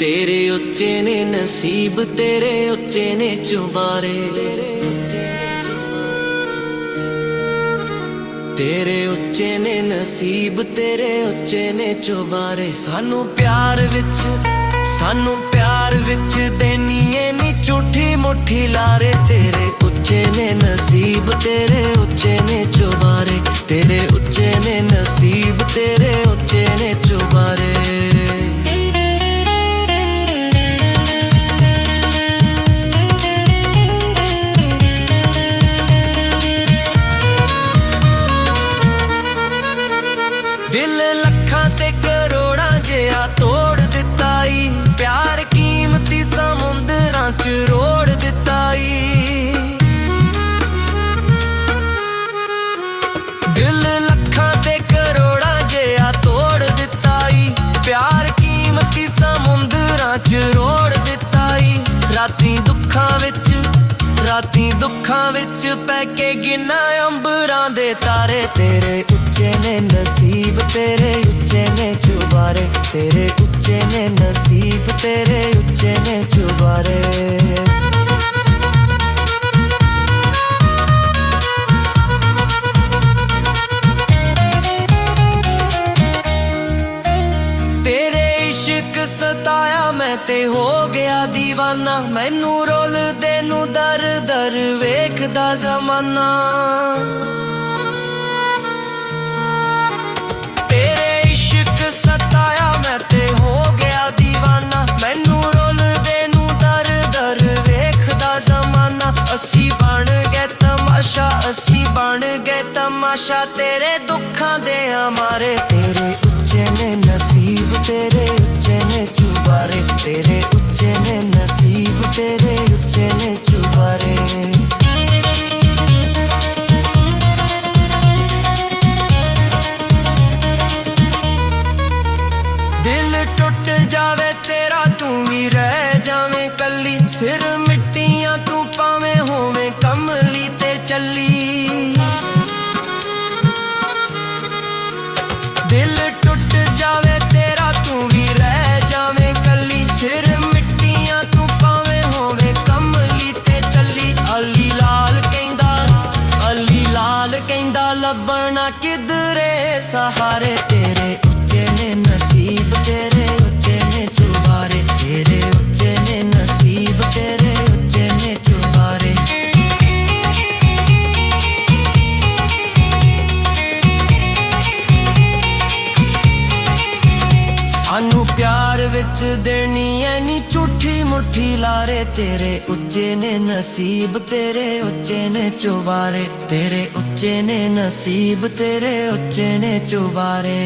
तेरे उच्चे ने नसीब, तेरे उच्चे ने चुबारे, तेरे उच्चे ने नसीब, तेरे उच्चे ने चुबारे। सानू प्यार विच देनी ऐ नी झूठी मुट्ठी लारे। तेरे उच्चे ने नसीब, तेरे उच्चे ने चुबारे, तेरे उच्चे ने नसीब, तेरे उच्चे ने चुबारे। दिल लखां ते करोड़ां जिहा तोड़ दिता ई, प्यार कीमती समुंदरां च रोड़ दिता ई। दिल लखां ते करोड़ां जिहा तोड़ दिता ई, प्यार कीमती समुंदरां च रोड़ दिता ई। रातीं दुखां विच पै के गिना अंबरां दे तारे। तेरे उच्चे ने नसीब, तेरे उच्चे ने चुबारे, तेरे उच्चे ने नसीब, तेरे उच्चे ने चुबारे। तेरे इश्क सताया मैं ते हो गया दीवाना, मैनू रोलदे नू दर दर वेखदा ज़माना। तेरे इश्क सताया मैं ते हो गया दीवाना, मैनू रोलदे नू दर दर वेखदा ज़माना। असी बन गए तमाशा, असी बन गए तमाशा, तेरे दुखां दे हमारे। तेरे उच्चे ने नसीब, तेरे उच्चे ने चुबारे, तेरे उच्चे ने नसीब, तेरे उच्चे ने चुबारे। दिल टुट जावे तेरा तू भी रह जावे कली, सिर मिट्टियां तू पावे होवे कमली ते चली। दिल टुट जावे तेरा तू भी रह जावे कली, सिर मिट्टियां तू पावे होवे कमली ते चली। अली लाल कहंदा लभना किधरे सहारे। तेरे उच्चे ने नसीब, तेरे उच्चे ने चुबारे, तेरे उच्चे ने नसीब, तेरे उच्चे ने चुबारे। सानू प्यार विच देनी ऐ नी झूठी मुट्ठी लारे। तेरे उच्चे ने नसीब, तेरे उच्चे ने चुबारे, तेरे उच्चे ने नसीब, तेरे उच्चे ने चुबारे।